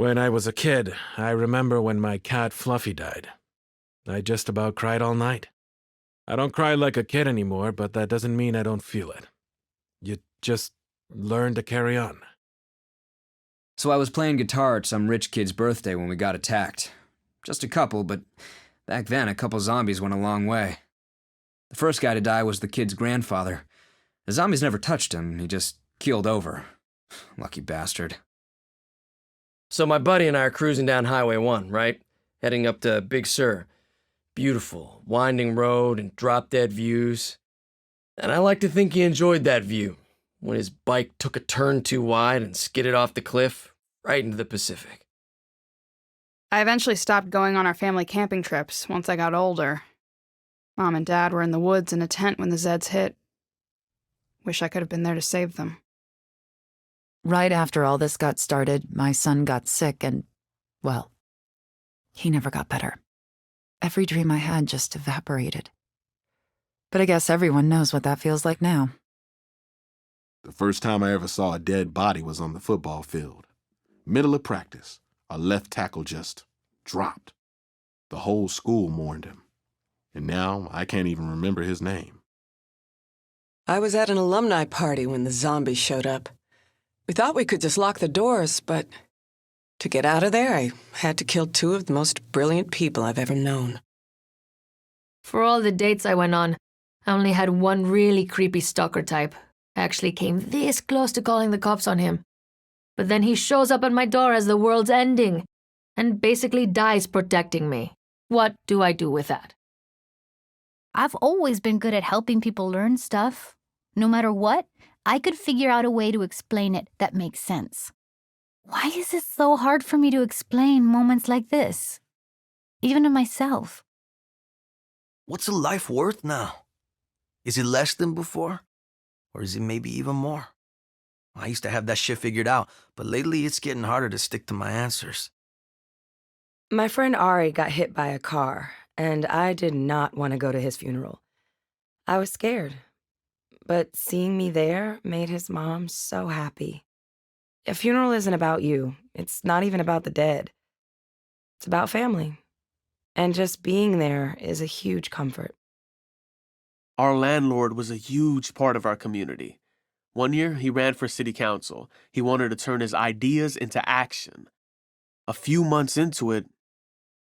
When I was a kid, I remember when my cat Fluffy died. I just about cried all night. I don't cry like a kid anymore, but that doesn't mean I don't feel it. You just learn to carry on. So I was playing guitar at some rich kid's birthday when we got attacked. Just a couple, but back then a couple zombies went a long way. The first guy to die was the kid's grandfather. The zombies never touched him, he just keeled over. Lucky bastard. So my buddy and I are cruising down Highway 1, right? Heading up to Big Sur. Beautiful, winding road and drop-dead views. And I like to think he enjoyed that view when his bike took a turn too wide and skidded off the cliff right into the Pacific. I eventually stopped going on our family camping trips once I got older. Mom and Dad were in the woods in a tent when the Zeds hit. Wish I could have been there to save them. Right after all this got started, my son got sick and, well, he never got better. Every dream I had just evaporated. But I guess everyone knows what that feels like now. The first time I ever saw a dead body was on the football field. Middle of practice, our left tackle just dropped. The whole school mourned him. And now I can't even remember his name. I was at an alumni party when the zombies showed up. We thought we could just lock the doors, but to get out of there, I had to kill two of the most brilliant people I've ever known. For all the dates I went on, I only had one really creepy stalker type. I actually came this close to calling the cops on him. But then he shows up at my door as the world's ending and basically dies protecting me. What do I do with that? I've always been good at helping people learn stuff. No matter what, I could figure out a way to explain it that makes sense. Why is it so hard for me to explain moments like this? Even to myself. What's a life worth now? Is it less than before? Or is it maybe even more? I used to have that shit figured out, but lately it's getting harder to stick to my answers. My friend Ari got hit by a car, and I did not want to go to his funeral. I was scared, but seeing me there made his mom so happy. A funeral isn't about you. It's not even about the dead. It's about family. And just being there is a huge comfort. Our landlord was a huge part of our community. One year, he ran for city council. He wanted to turn his ideas into action. A few months into it,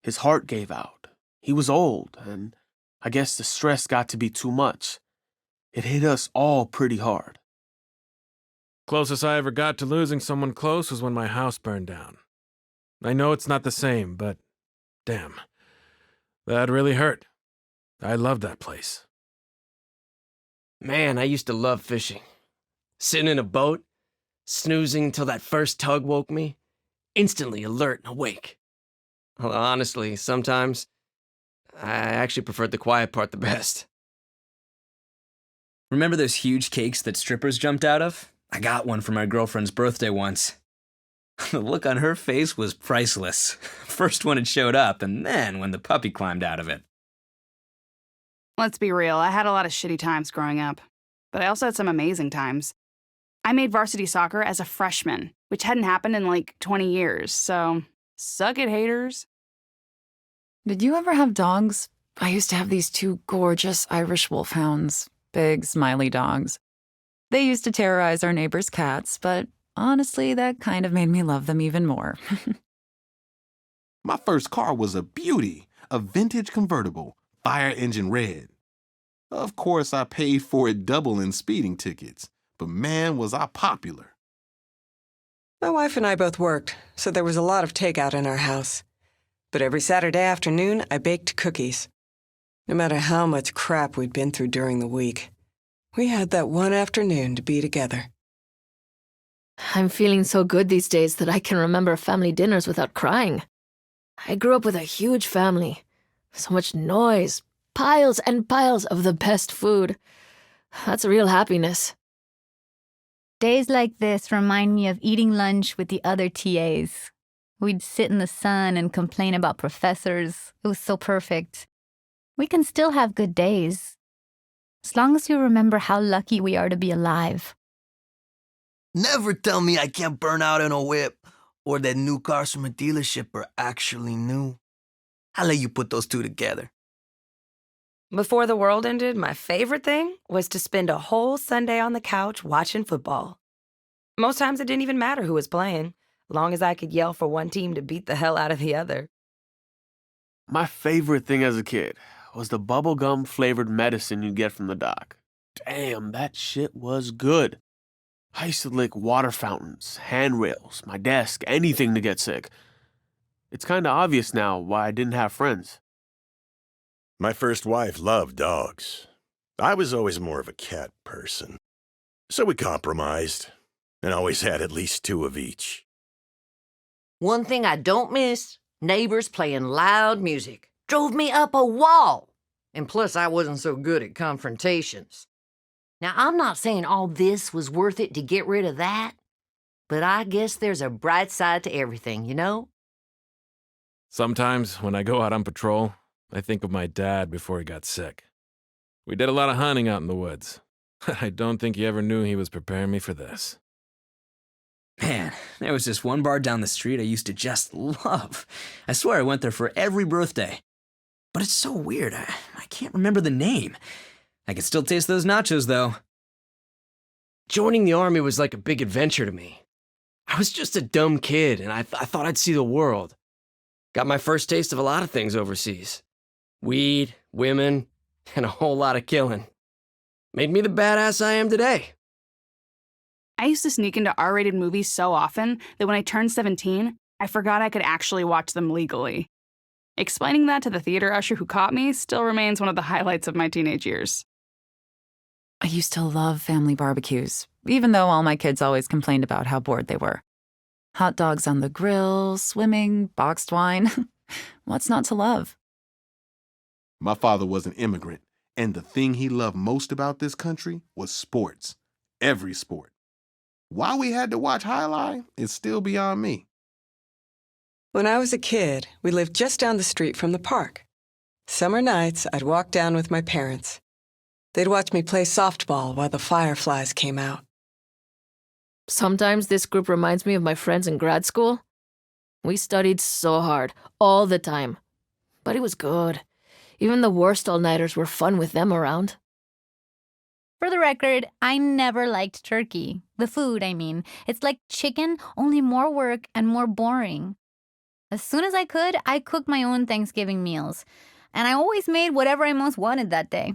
his heart gave out. He was old, and I guess the stress got to be too much. It hit us all pretty hard. Closest I ever got to losing someone close was when my house burned down. I know it's not the same, but damn, that really hurt. I loved that place. Man, I used to love fishing. Sitting in a boat, snoozing until that first tug woke me, instantly alert and awake. Although honestly, sometimes I actually preferred the quiet part the best. Remember those huge cakes that strippers jumped out of? I got one for my girlfriend's birthday once. The look on her face was priceless. First when it showed up, and then when the puppy climbed out of it. Let's be real, I had a lot of shitty times growing up, but I also had some amazing times. I made varsity soccer as a freshman, which hadn't happened in like 20 years, so suck it, haters. Did you ever have dogs? I used to have these two gorgeous Irish wolfhounds, big, smiley dogs. They used to terrorize our neighbors' cats, but honestly, that kind of made me love them even more. My first car was a beauty, a vintage convertible, fire engine red. Of course, I paid for it double in speeding tickets, but man, was I popular. My wife and I both worked, so there was a lot of takeout in our house. But every Saturday afternoon, I baked cookies. No matter how much crap we'd been through during the week, we had that one afternoon to be together. I'm feeling so good these days that I can remember family dinners without crying. I grew up with a huge family. So much noise, piles and piles of the best food. That's real happiness. Days like this remind me of eating lunch with the other TAs. We'd sit in the sun and complain about professors. It was so perfect. We can still have good days, as long as you remember how lucky we are to be alive. Never tell me I can't burn out in a whip. or that new cars from a dealership are actually new. I'll let you put those two together. Before the world ended, my favorite thing was to spend a whole Sunday on the couch watching football. Most times it didn't even matter who was playing, long as I could yell for one team to beat the hell out of the other. My favorite thing as a kid was the bubblegum flavored medicine you'd get from the doc. Damn, that shit was good. I used to lick water fountains, handrails, my desk, anything to get sick. It's kinda obvious now why I didn't have friends. My first wife loved dogs. I was always more of a cat person. So we compromised, and always had at least 2 of each. One thing I don't miss, neighbors playing loud music. Drove me up a wall. And plus, I wasn't so good at confrontations. Now, I'm not saying all this was worth it to get rid of that, but I guess there's a bright side to everything, you know? Sometimes, when I go out on patrol, I think of my dad before he got sick. We did a lot of hunting out in the woods. I don't think he ever knew he was preparing me for this. Man, there was this one bar down the street I used to just love. I swear I went there for every birthday. But it's so weird, I can't remember the name. I can still taste those nachos, though. Joining the army was like a big adventure to me. I was just a dumb kid, and I thought I'd see the world. Got my first taste of a lot of things overseas. Weed, women, and a whole lot of killing. Made me the badass I am today. I used to sneak into R-rated movies so often that when I turned 17, I forgot I could actually watch them legally. Explaining that to the theater usher who caught me still remains one of the highlights of my teenage years. I used to love family barbecues, even though all my kids always complained about how bored they were. Hot dogs on the grill, swimming, boxed wine. What's not to love? My father was an immigrant, and the thing he loved most about this country was sports. Every sport. Why we had to watch Highlight is still beyond me. When I was a kid, we lived just down the street from the park. Summer nights, I'd walk down with my parents. They'd watch me play softball while the fireflies came out. Sometimes this group reminds me of my friends in grad school. We studied so hard, all the time. But it was good. Even the worst all-nighters were fun with them around. For the record, I never liked turkey. The food, I mean. It's like chicken, only more work and more boring. As soon as I could, I cooked my own Thanksgiving meals. And I always made whatever I most wanted that day.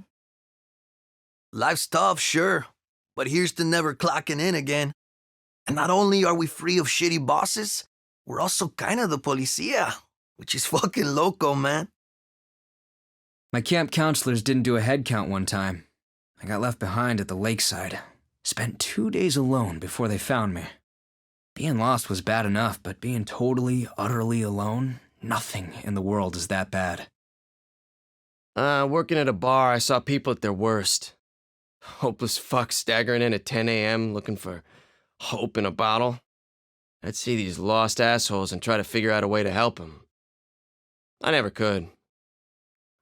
Life's tough, sure, but here's to never clocking in again. And not only are we free of shitty bosses, we're also kind of the policia, which is fucking loco, man. My camp counselors didn't do a head count one time. I got left behind at the lakeside. Spent 2 days alone before they found me. Being lost was bad enough, but being totally, utterly alone, nothing in the world is that bad. Working at a bar, I saw people at their worst. Hopeless fucks staggering in at 10 a.m. looking for hope in a bottle. I'd see these lost assholes and try to figure out a way to help them. I never could.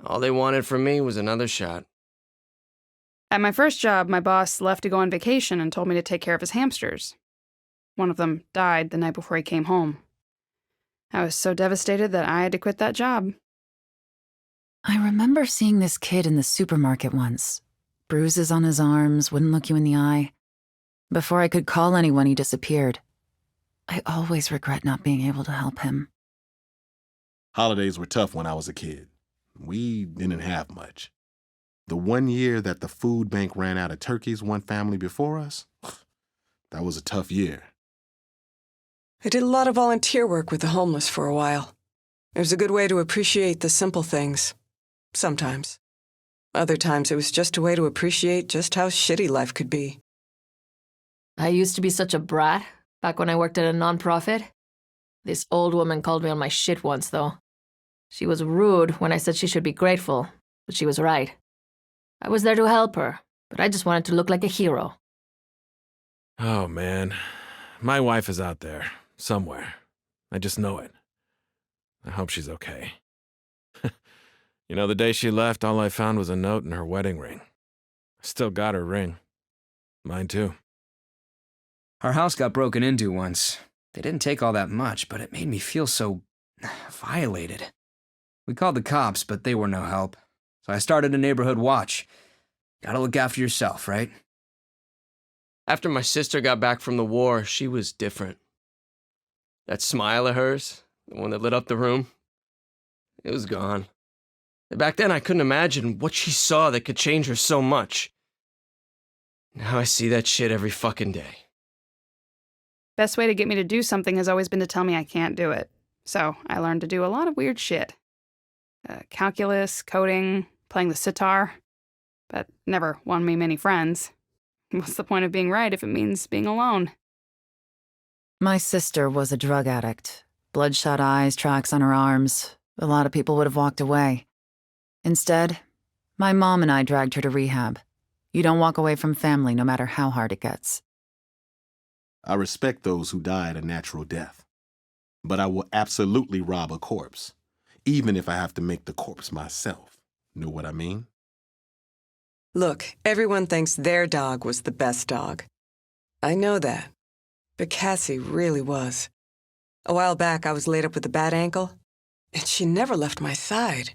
All they wanted from me was another shot. At my first job, my boss left to go on vacation and told me to take care of his hamsters. One of them died the night before he came home. I was so devastated that I had to quit that job. I remember seeing this kid in the supermarket once. Bruises on his arms, wouldn't look you in the eye. Before I could call anyone, he disappeared. I always regret not being able to help him. Holidays were tough when I was a kid. We didn't have much. The one year that the food bank ran out of turkeys one family before us, that was a tough year. I did a lot of volunteer work with the homeless for a while. It was a good way to appreciate the simple things. Sometimes. Other times it was just a way to appreciate just how shitty life could be. I used to be such a brat back when I worked at a nonprofit. This old woman called me on my shit once, though. She was rude when I said she should be grateful, but she was right. I was there to help her, but I just wanted to look like a hero. Oh, man. My wife is out there, somewhere. I just know it. I hope she's okay. You know, the day she left, all I found was a note and her wedding ring. I still got her ring. Mine too. Our house got broken into once. They didn't take all that much, but it made me feel so violated. We called the cops, but they were no help. So I started a neighborhood watch. Gotta look after yourself, right? After my sister got back from the war, she was different. That smile of hers, the one that lit up the room, it was gone. Back then, I couldn't imagine what she saw that could change her so much. Now I see that shit every fucking day. Best way to get me to do something has always been to tell me I can't do it. So I learned to do a lot of weird shit. Calculus, coding, playing the sitar. But never won me many friends. What's the point of being right if it means being alone? My sister was a drug addict. Bloodshot eyes, tracks on her arms. A lot of people would have walked away. Instead, my mom and I dragged her to rehab. You don't walk away from family no matter how hard it gets. I respect those who died a natural death. But I will absolutely rob a corpse, even if I have to make the corpse myself. Know what I mean? Look, everyone thinks their dog was the best dog. I know that. But Cassie really was. A while back, I was laid up with a bad ankle, and she never left my side.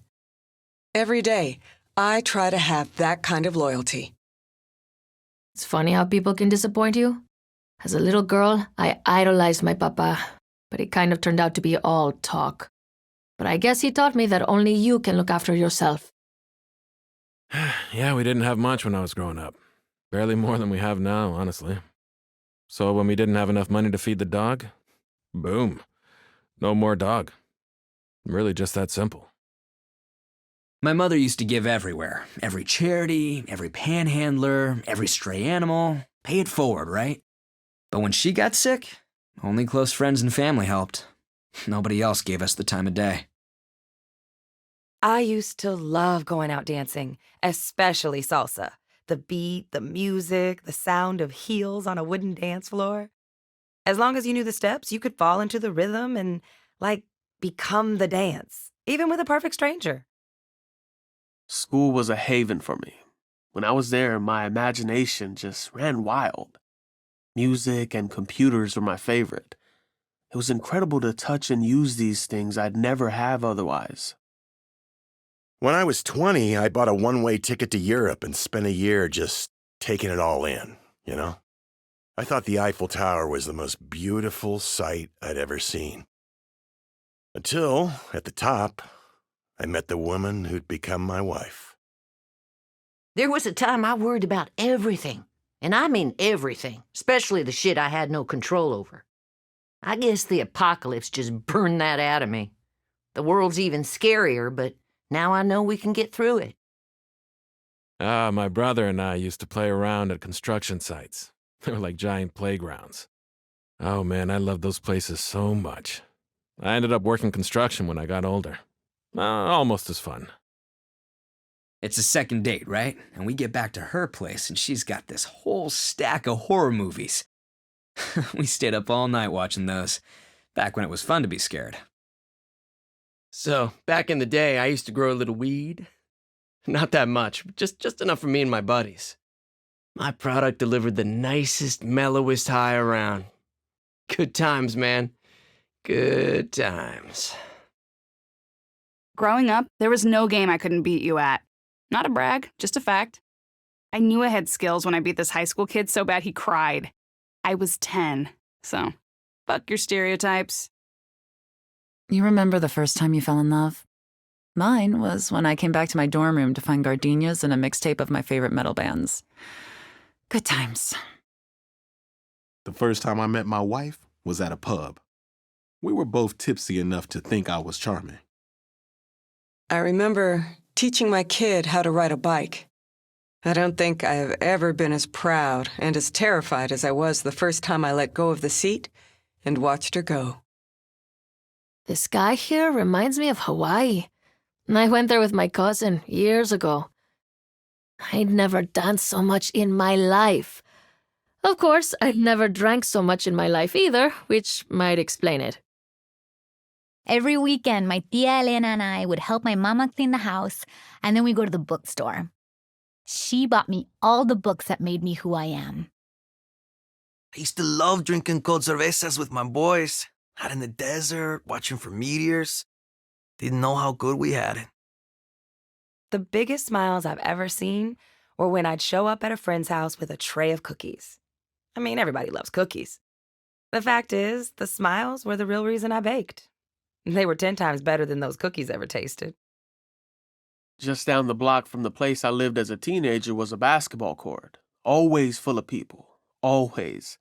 Every day, I try to have that kind of loyalty. It's funny how people can disappoint you. As a little girl, I idolized my papa, but it kind of turned out to be all talk. But I guess he taught me that only you can look after yourself. Yeah, we didn't have much when I was growing up. Barely more than we have now, honestly. So when we didn't have enough money to feed the dog, boom, no more dog. Really just that simple. My mother used to give everywhere. Every charity, every panhandler, every stray animal. Pay it forward, right? But when she got sick, only close friends and family helped. Nobody else gave us the time of day. I used to love going out dancing, especially salsa. The beat, the music, the sound of heels on a wooden dance floor. As long as you knew the steps, you could fall into the rhythm and, become the dance, even with a perfect stranger. School was a haven for me. When I was there, my imagination just ran wild. Music and computers were my favorite. It was incredible to touch and use these things I'd never have otherwise. When I was 20, I bought a one-way ticket to Europe and spent a year just taking it all in, you know? I thought the Eiffel Tower was the most beautiful sight I'd ever seen. Until, at the top, I met the woman who'd become my wife. There was a time I worried about everything. And I mean everything, especially the shit I had no control over. I guess the apocalypse just burned that out of me. The world's even scarier, but now I know we can get through it. My brother and I used to play around at construction sites. They were like giant playgrounds. Oh man, I loved those places so much. I ended up working construction when I got older. Almost as fun. It's a second date, right? And we get back to her place, and she's got this whole stack of horror movies. We stayed up all night watching those, back when it was fun to be scared. So, back in the day, I used to grow a little weed. Not that much, but just enough for me and my buddies. My product delivered the nicest, mellowest high around. Good times, man. Good times. Growing up, there was no game I couldn't beat you at. Not a brag, just a fact. I knew I had skills when I beat this high school kid so bad he cried. I was 10, so fuck your stereotypes. You remember the first time you fell in love? Mine was when I came back to my dorm room to find gardenias and a mixtape of my favorite metal bands. Good times. The first time I met my wife was at a pub. We were both tipsy enough to think I was charming. I remember teaching my kid how to ride a bike. I don't think I have ever been as proud and as terrified as I was the first time I let go of the seat and watched her go. This guy here reminds me of Hawaii. I went there with my cousin years ago. I'd never danced so much in my life. Of course, I'd never drank so much in my life either, which might explain it. Every weekend, my tia Elena and I would help my mama clean the house, and then we go to the bookstore. She bought me all the books that made me who I am. I used to love drinking cold cervezas with my boys, out in the desert, watching for meteors. Didn't know how good we had it. The biggest smiles I've ever seen were when I'd show up at a friend's house with a tray of cookies. I mean, everybody loves cookies. The fact is, the smiles were the real reason I baked. They were 10 times better than those cookies ever tasted. Just down the block from the place I lived as a teenager was a basketball court, always full of people, always.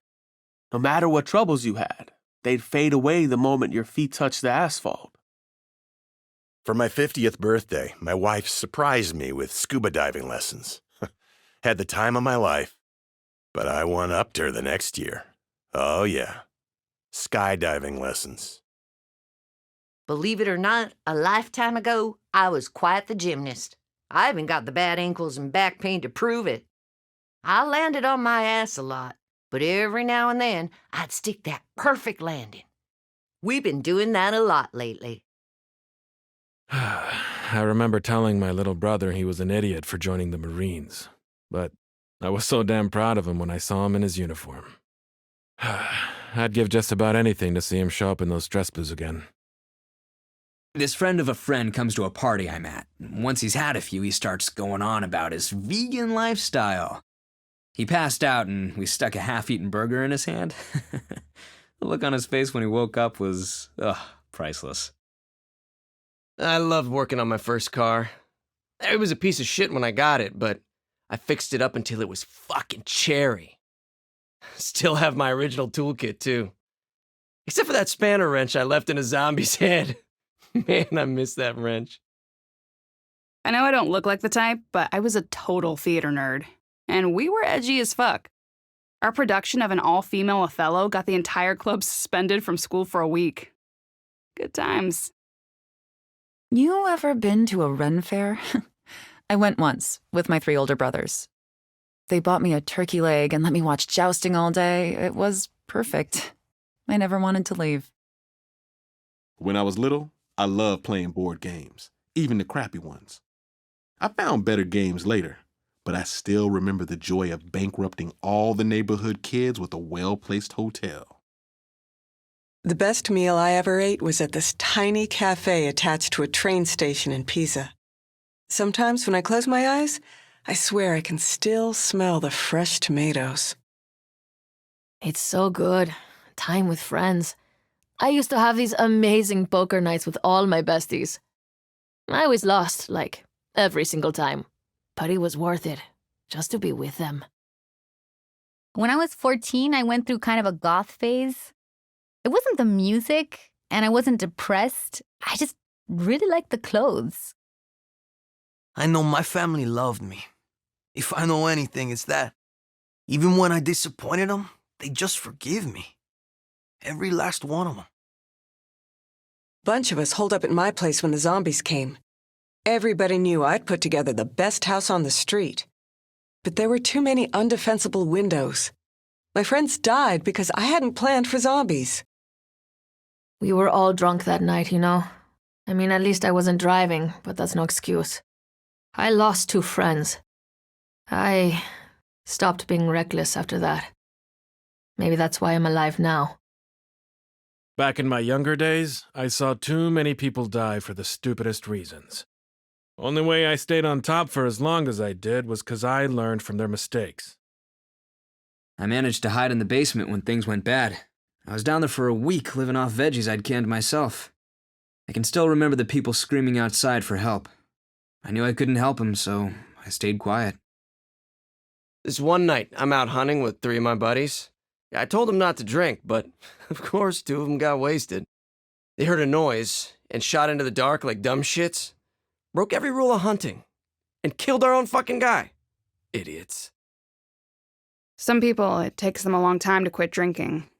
No matter what troubles you had, they'd fade away the moment your feet touched the asphalt. For my 50th birthday, my wife surprised me with scuba diving lessons. Had the time of my life, but I one-upped her the next year. Oh yeah, skydiving lessons. Believe it or not, a lifetime ago, I was quite the gymnast. I even got the bad ankles and back pain to prove it. I landed on my ass a lot, but every now and then, I'd stick that perfect landing. We've been doing that a lot lately. I remember telling my little brother he was an idiot for joining the Marines, but I was so damn proud of him when I saw him in his uniform. I'd give just about anything to see him show up in those dress blues again. This friend of a friend comes to a party I'm at. Once he's had a few, he starts going on about his vegan lifestyle. He passed out and we stuck a half-eaten burger in his hand. The look on his face when he woke up was, priceless. I loved working on my first car. It was a piece of shit when I got it, but I fixed it up until it was fucking cherry. Still have my original toolkit, too. Except for that spanner wrench I left in a zombie's head. Man, I miss that wrench. I know I don't look like the type, but I was a total theater nerd. And we were edgy as fuck. Our production of an all-female Othello got the entire club suspended from school for a week. Good times. You ever been to a Ren fair? I went once with my 3 older brothers. They bought me a turkey leg and let me watch jousting all day. It was perfect. I never wanted to leave. When I was little, I loved playing board games, even the crappy ones. I found better games later, but I still remember the joy of bankrupting all the neighborhood kids with a well-placed hotel. The best meal I ever ate was at this tiny cafe attached to a train station in Pisa. Sometimes when I close my eyes, I swear I can still smell the fresh tomatoes. It's so good. Time with friends. I used to have these amazing poker nights with all my besties. I always lost, like, every single time. But it was worth it, just to be with them. When I was 14, I went through kind of a goth phase. It wasn't the music, and I wasn't depressed. I just really liked the clothes. I know my family loved me. If I know anything, it's that. Even when I disappointed them, they just forgive me. Every last one of them. Bunch of us holed up at my place when the zombies came. Everybody knew I'd put together the best house on the street. But there were too many undefensible windows. My friends died because I hadn't planned for zombies. We were all drunk that night, you know. I mean, at least I wasn't driving, but that's no excuse. I lost 2 friends. I stopped being reckless after that. Maybe that's why I'm alive now. Back in my younger days, I saw too many people die for the stupidest reasons. Only way I stayed on top for as long as I did was 'cause I learned from their mistakes. I managed to hide in the basement when things went bad. I was down there for a week living off veggies I'd canned myself. I can still remember the people screaming outside for help. I knew I couldn't help them, so I stayed quiet. This one night, I'm out hunting with 3 of my buddies. I told them not to drink, but of course 2 of them got wasted. They heard a noise and shot into the dark like dumb shits. Broke every rule of hunting and killed our own fucking guy. Idiots. Some people, it takes them a long time to quit drinking.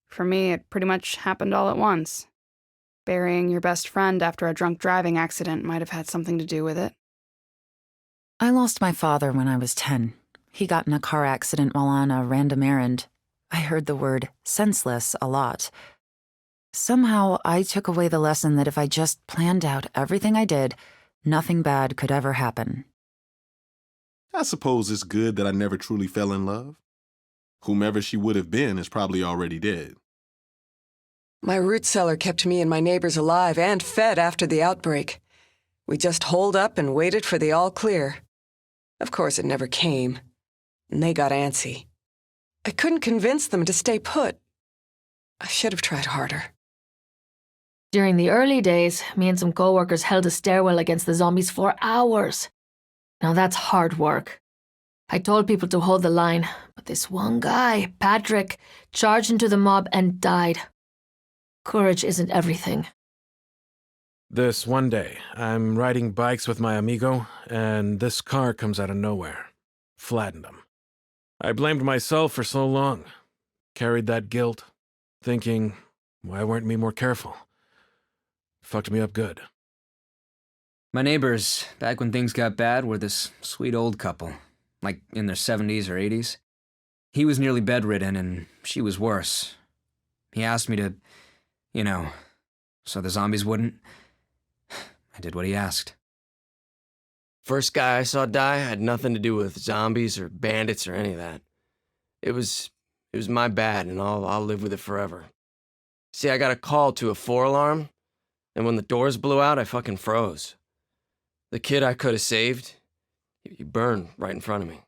For me, it pretty much happened all at once. Burying your best friend after a drunk driving accident might have had something to do with it. I lost my father when I was 10. He got in a car accident while on a random errand. I heard the word senseless a lot. Somehow, I took away the lesson that if I just planned out everything I did, nothing bad could ever happen. I suppose it's good that I never truly fell in love. Whomever she would have been is probably already dead. My root cellar kept me and my neighbors alive and fed after the outbreak. We just holed up and waited for the all clear. Of course, it never came, and they got antsy. I couldn't convince them to stay put. I should have tried harder. During the early days, me and some coworkers held a stairwell against the zombies for hours. Now that's hard work. I told people to hold the line, but this one guy, Patrick, charged into the mob and died. Courage isn't everything. This one day, I'm riding bikes with my amigo, and this car comes out of nowhere. Flattened him. I blamed myself for so long. Carried that guilt, thinking, why weren't we more careful? Fucked me up good. My neighbors, back when things got bad, were this sweet old couple, like in their 70s or 80s. He was nearly bedridden, and she was worse. He asked me to, so the zombies wouldn't. I did what he asked. First guy I saw die had nothing to do with zombies or bandits or any of that. It was my bad, and I'll live with it forever. See, I got a call to a 4-alarm, and when the doors blew out, I fucking froze. The kid I could have saved, he burned right in front of me.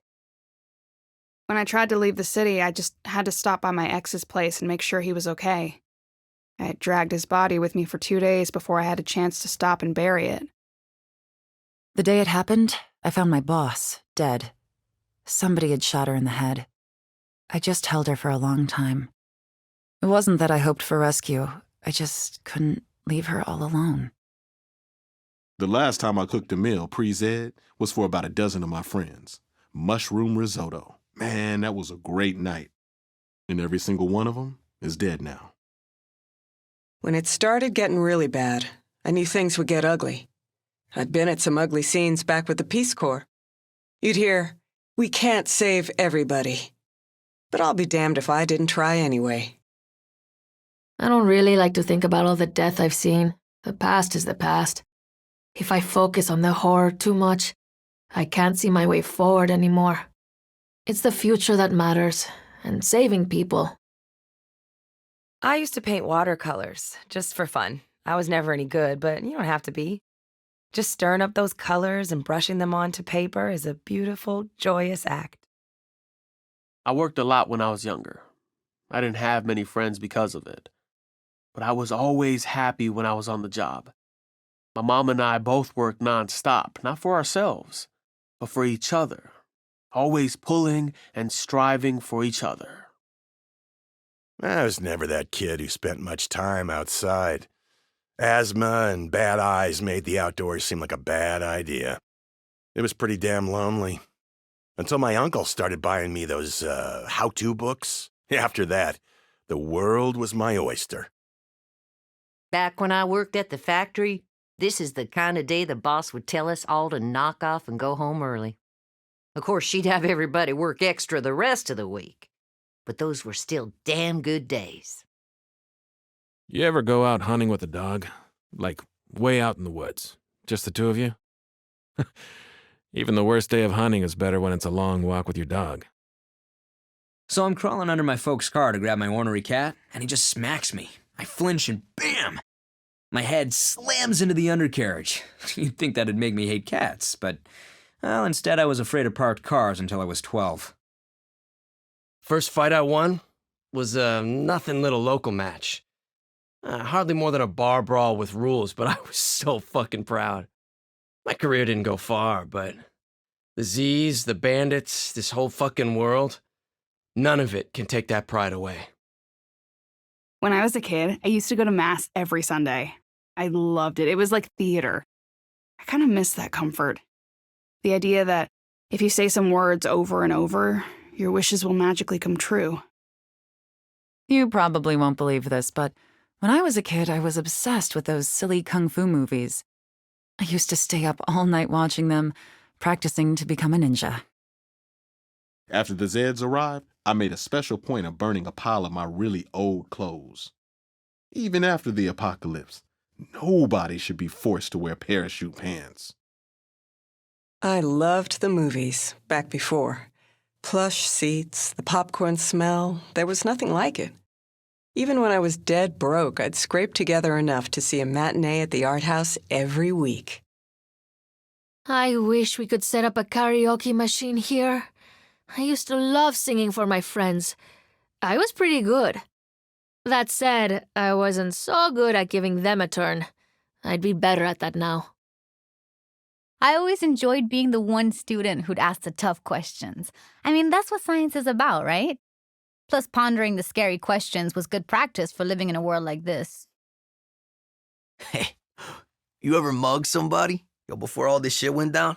When I tried to leave the city, I just had to stop by my ex's place and make sure he was okay. I had dragged his body with me for 2 days before I had a chance to stop and bury it. The day it happened, I found my boss, dead. Somebody had shot her in the head. I just held her for a long time. It wasn't that I hoped for rescue. I just couldn't leave her all alone. The last time I cooked a meal pre-Zed was for about a dozen of my friends. Mushroom risotto. Man, that was a great night. And every single one of them is dead now. When it started getting really bad, I knew things would get ugly. I'd been at some ugly scenes back with the Peace Corps. You'd hear, "We can't save everybody." But I'll be damned if I didn't try anyway. I don't really like to think about all the death I've seen. The past is the past. If I focus on the horror too much, I can't see my way forward anymore. It's the future that matters, and saving people. I used to paint watercolors, just for fun. I was never any good, but you don't have to be. Just stirring up those colors and brushing them onto paper is a beautiful, joyous act. I worked a lot when I was younger. I didn't have many friends because of it. But I was always happy when I was on the job. My mom and I both worked nonstop, not for ourselves, but for each other. Always pulling and striving for each other. I was never that kid who spent much time outside. Asthma and bad eyes made the outdoors seem like a bad idea. It was pretty damn lonely. Until my uncle started buying me those how-to books. After that, the world was my oyster. Back when I worked at the factory, this is the kind of day the boss would tell us all to knock off and go home early. Of course, she'd have everybody work extra the rest of the week. But those were still damn good days. You ever go out hunting with a dog? Like, way out in the woods? Just the two of you? Even the worst day of hunting is better when it's a long walk with your dog. So I'm crawling under my folks' car to grab my ornery cat, and he just smacks me. I flinch and bam! My head slams into the undercarriage. You'd think that'd make me hate cats, but, well, instead I was afraid of parked cars until I was 12. First fight I won was a nothing little local match. Hardly more than a bar brawl with rules, but I was so fucking proud. My career didn't go far, but the Z's, the bandits, this whole fucking world, none of it can take that pride away. When I was a kid, I used to go to Mass every Sunday. I loved it. It was like theater. I kind of miss that comfort. The idea that if you say some words over and over, your wishes will magically come true. You probably won't believe this, but when I was a kid, I was obsessed with those silly kung fu movies. I used to stay up all night watching them, practicing to become a ninja. After the Zeds arrived, I made a special point of burning a pile of my really old clothes. Even after the apocalypse, nobody should be forced to wear parachute pants. I loved the movies back before. plush seats, the popcorn smell, there was nothing like it. Even when I was dead broke, I'd scrape together enough to see a matinee at the art house every week. I wish we could set up a karaoke machine here. I used to love singing for my friends. I was pretty good. That said, I wasn't so good at giving them a turn. I'd be better at that now. I always enjoyed being the one student who'd ask the tough questions. I mean, that's what science is about, right? Plus, pondering the scary questions was good practice for living in a world like this. Hey, you ever mug somebody? Before all this shit went down?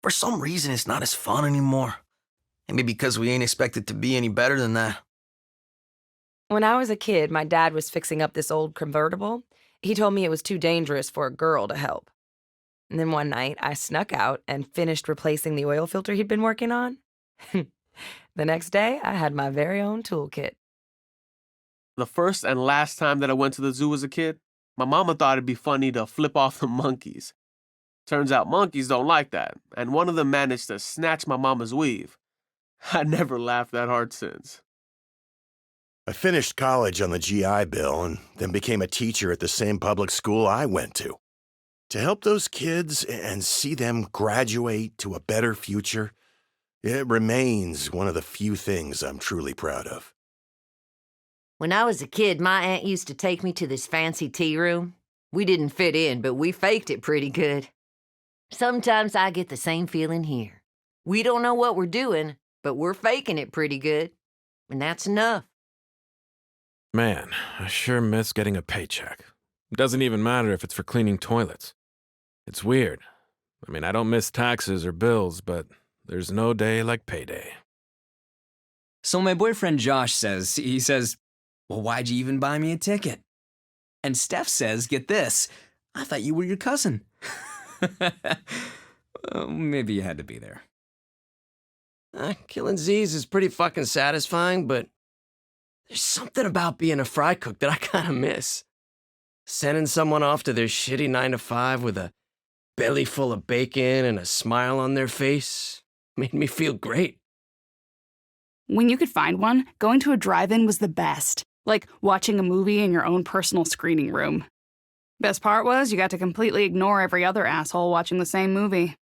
For some reason, it's not as fun anymore. Maybe because we ain't expected to be any better than that. When I was a kid, my dad was fixing up this old convertible. He told me it was too dangerous for a girl to help. And then one night, I snuck out and finished replacing the oil filter he'd been working on. The next day, I had my very own toolkit. The first and last time that I went to the zoo as a kid, my mama thought it'd be funny to flip off the monkeys. Turns out monkeys don't like that, and one of them managed to snatch my mama's weave. I never laughed that hard since. I finished college on the GI Bill and then became a teacher at the same public school I went to. To help those kids and see them graduate to a better future, it remains one of the few things I'm truly proud of. When I was a kid, my aunt used to take me to this fancy tea room. We didn't fit in, but we faked it pretty good. Sometimes I get the same feeling here. We don't know what we're doing, but we're faking it pretty good. And that's enough. Man, I sure miss getting a paycheck. It doesn't even matter if it's for cleaning toilets. It's weird. I mean, I don't miss taxes or bills, but there's no day like payday. So my boyfriend Josh says, well, why'd you even buy me a ticket? And Steph says, get this, I thought you were your cousin. Well, maybe you had to be there. Killing Z's is pretty fucking satisfying, but there's something about being a fry cook that I kind of miss. Sending someone off to their shitty 9-to-5 with a belly full of bacon and a smile on their face made me feel great. When you could find one, going to a drive-in was the best. Like watching a movie in your own personal screening room. Best part was you got to completely ignore every other asshole watching the same movie.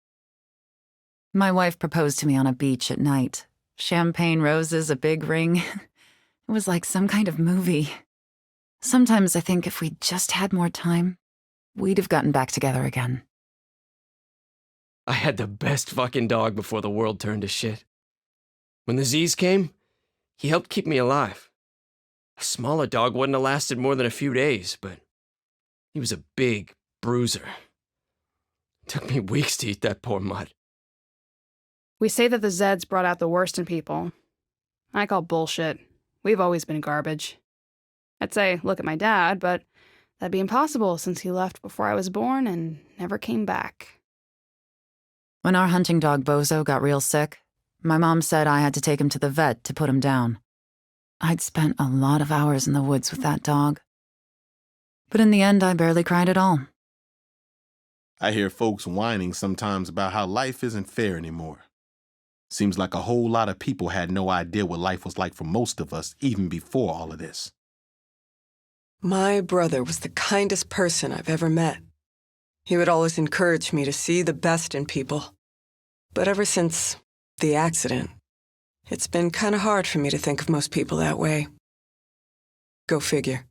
My wife proposed to me on a beach at night. Champagne roses, a big ring. It was like some kind of movie. Sometimes I think if we just had more time, we'd have gotten back together again. I had the best fucking dog before the world turned to shit. When the Z's came, he helped keep me alive. A smaller dog wouldn't have lasted more than a few days, but he was a big bruiser. It took me weeks to eat that poor mutt. We say that the Zeds brought out the worst in people. I call bullshit. We've always been garbage. I'd say, look at my dad, but that'd be impossible since he left before I was born and never came back. When our hunting dog Bozo got real sick, my mom said I had to take him to the vet to put him down. I'd spent a lot of hours in the woods with that dog. But in the end, I barely cried at all. I hear folks whining sometimes about how life isn't fair anymore. Seems like a whole lot of people had no idea what life was like for most of us even before all of this. My brother was the kindest person I've ever met. He would always encourage me to see the best in people. But ever since the accident, it's been kind of hard for me to think of most people that way. Go figure.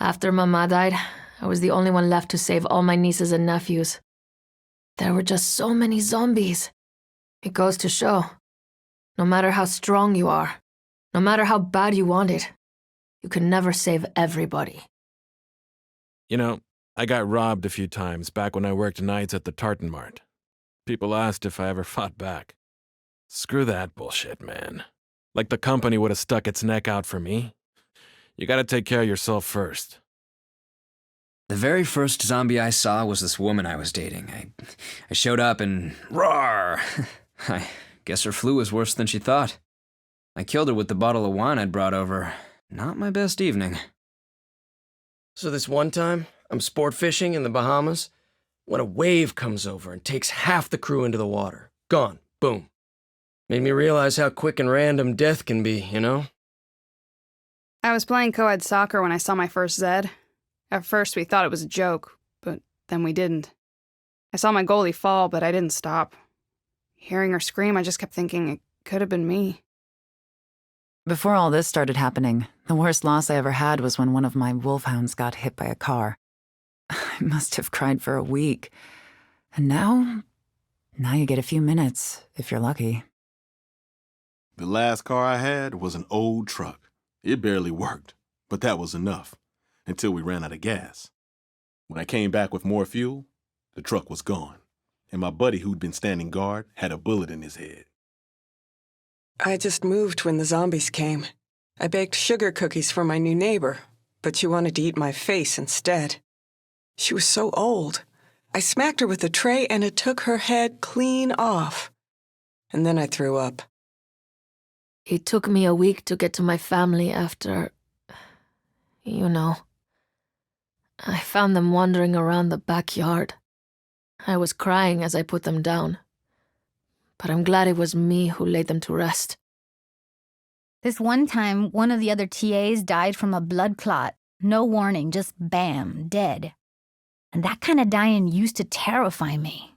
After Mama died, I was the only one left to save all my nieces and nephews. There were just so many zombies. It goes to show, no matter how strong you are, no matter how bad you want it, you can never save everybody. You know, I got robbed a few times back when I worked nights at the Tartan Mart. People asked if I ever fought back. Screw that bullshit, man. Like the company would have stuck its neck out for me. You gotta take care of yourself first. The very first zombie I saw was this woman I was dating. I showed up and roar! I guess her flu was worse than she thought. I killed her with the bottle of wine I'd brought over. Not my best evening. So this one time, I'm sport fishing in the Bahamas when a wave comes over and takes half the crew into the water. Gone. Boom. Made me realize how quick and random death can be, you know? I was playing co-ed soccer when I saw my first Zed. At first, we thought it was a joke, but then we didn't. I saw my goalie fall, but I didn't stop. Hearing her scream, I just kept thinking it could have been me. Before all this started happening, the worst loss I ever had was when one of my wolfhounds got hit by a car. I must have cried for a week. And now you get a few minutes, if you're lucky. The last car I had was an old truck. It barely worked, but that was enough, until we ran out of gas. When I came back with more fuel, the truck was gone, and my buddy who'd been standing guard had a bullet in his head. I just moved when the zombies came. I baked sugar cookies for my new neighbor, but she wanted to eat my face instead. She was so old. I smacked her with a tray and it took her head clean off. And then I threw up. It took me a week to get to my family after, you know. I found them wandering around the backyard. I was crying as I put them down. But I'm glad it was me who laid them to rest. This one time, one of the other TAs died from a blood clot. No warning, just bam, dead. And that kind of dying used to terrify me.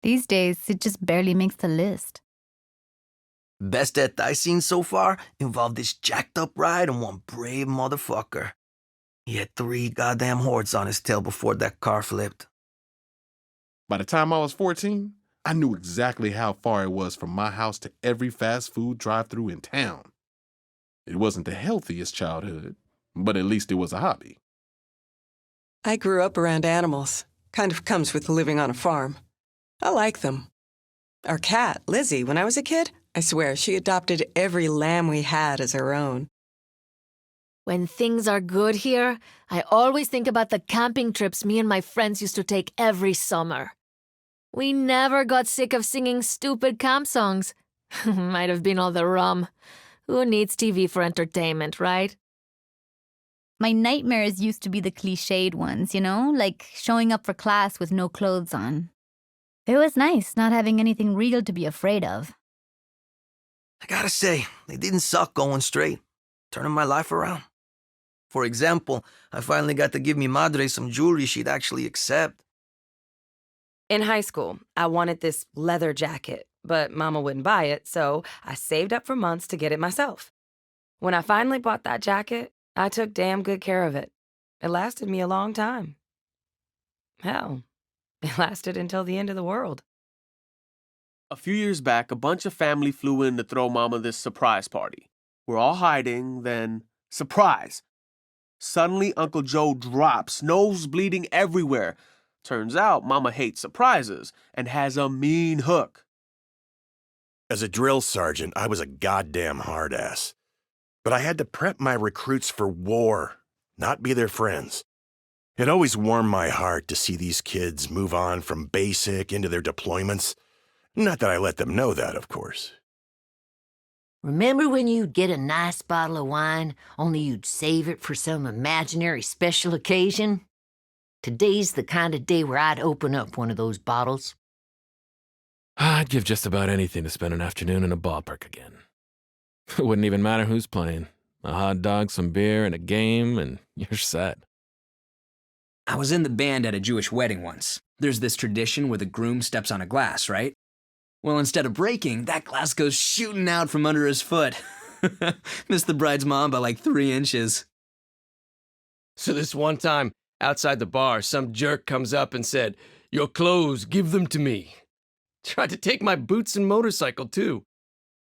These days, it just barely makes the list. Best death I seen so far involved this jacked up ride and one brave motherfucker. He had 3 goddamn hordes on his tail before that car flipped. By the time I was 14, I knew exactly how far it was from my house to every fast food drive-thru in town. It wasn't the healthiest childhood, but at least it was a hobby. I grew up around animals. Kind of comes with living on a farm. I like them. Our cat, Lizzie, when I was a kid, I swear she adopted every lamb we had as her own. When things are good here, I always think about the camping trips me and my friends used to take every summer. We never got sick of singing stupid camp songs. Might have been all the rum. Who needs TV for entertainment, right? My nightmares used to be the cliched ones, you know, like showing up for class with no clothes on. It was nice not having anything real to be afraid of. I gotta say, they didn't suck going straight, turning my life around. For example, I finally got to give mi madre some jewelry she'd actually accept. In high school, I wanted this leather jacket, but Mama wouldn't buy it, so I saved up for months to get it myself. When I finally bought that jacket, I took damn good care of it. It lasted me a long time. Hell, it lasted until the end of the world. A few years back, a bunch of family flew in to throw Mama this surprise party. We're all hiding, then, surprise! Suddenly, Uncle Joe drops, nose bleeding everywhere. Turns out, Mama hates surprises and has a mean hook. As a drill sergeant, I was a goddamn hard ass. But I had to prep my recruits for war, not be their friends. It always warmed my heart to see these kids move on from basic into their deployments. Not that I let them know that, of course. Remember when you'd get a nice bottle of wine, only you'd save it for some imaginary special occasion? Today's the kind of day where I'd open up one of those bottles. I'd give just about anything to spend an afternoon in a ballpark again. It wouldn't even matter who's playing. A hot dog, some beer, and a game, and you're set. I was in the band at a Jewish wedding once. There's this tradition where the groom steps on a glass, right? Well, instead of breaking, that glass goes shooting out from under his foot. Missed the bride's mom by like 3 inches. So this one time, outside the bar, some jerk comes up and said, "Your clothes, give them to me." Tried to take my boots and motorcycle, too.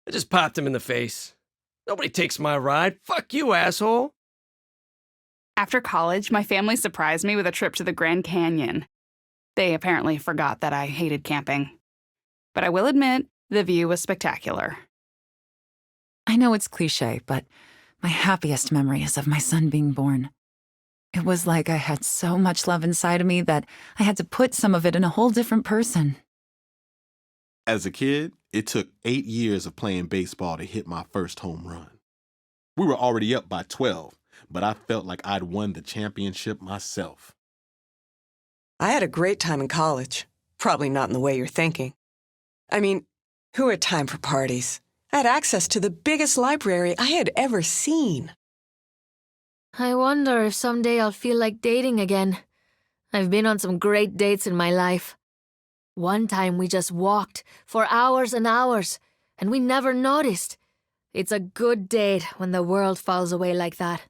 I just popped him in the face. Nobody takes my ride. Fuck you, asshole. After college, my family surprised me with a trip to the Grand Canyon. They apparently forgot that I hated camping. But I will admit, the view was spectacular. I know it's cliche, but my happiest memory is of my son being born. It was like I had so much love inside of me that I had to put some of it in a whole different person. As a kid, it took 8 years of playing baseball to hit my first home run. We were already up by 12, but I felt like I'd won the championship myself. I had a great time in college. Probably not in the way you're thinking. I mean, Who had time for parties? I had access to the biggest library I had ever seen. I wonder if someday I'll feel like dating again. I've been on some great dates in my life. One time we just walked for hours and hours, and we never noticed. It's a good date when the world falls away like that.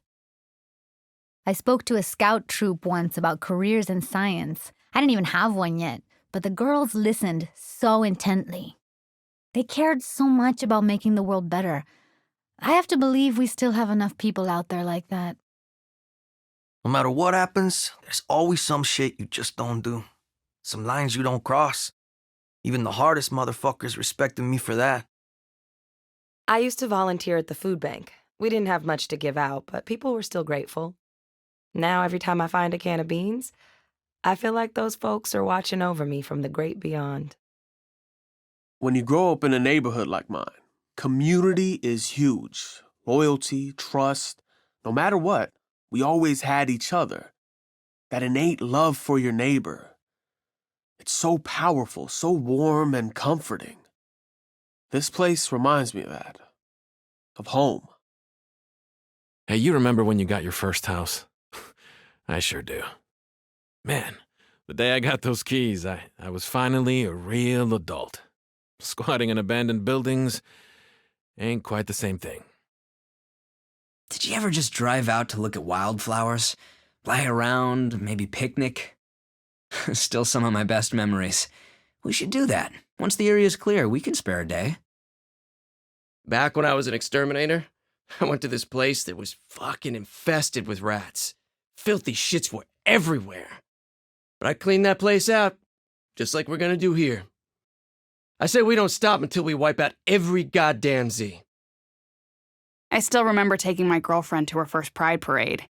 I spoke to a scout troop once about careers in science. I didn't even have one yet, but the girls listened so intently. They cared so much about making the world better. I have to believe we still have enough people out there like that. No matter what happens, there's always some shit you just don't do. Some lines you don't cross. Even the hardest motherfuckers respected me for that. I used to volunteer at the food bank. We didn't have much to give out, but people were still grateful. Now, every time I find a can of beans, I feel like those folks are watching over me from the great beyond. When you grow up in a neighborhood like mine, community is huge. Loyalty, trust, no matter what, we always had each other. That innate love for your neighbor. It's so powerful, so warm and comforting. This place reminds me of that. Of home. Hey, you remember when you got your first house? I sure do. Man, the day I got those keys, I was finally a real adult. Squatting in abandoned buildings ain't quite the same thing. Did you ever just drive out to look at wildflowers? Lie around, maybe picnic? Still some of my best memories. We should do that. Once the area's clear, we can spare a day. Back when I was an exterminator, I went to this place that was fucking infested with rats. Filthy shits were everywhere. But I cleaned that place out, just like we're gonna do here. I say we don't stop until we wipe out every goddamn Z. I still remember taking my girlfriend to her first Pride parade.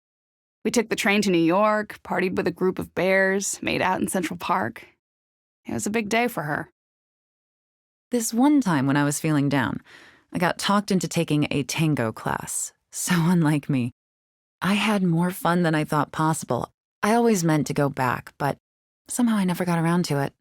We took the train to New York, partied with a group of bears, made out in Central Park. It was a big day for her. This one time when I was feeling down, I got talked into taking a tango class. So unlike me. I had more fun than I thought possible. I always meant to go back, but somehow I never got around to it.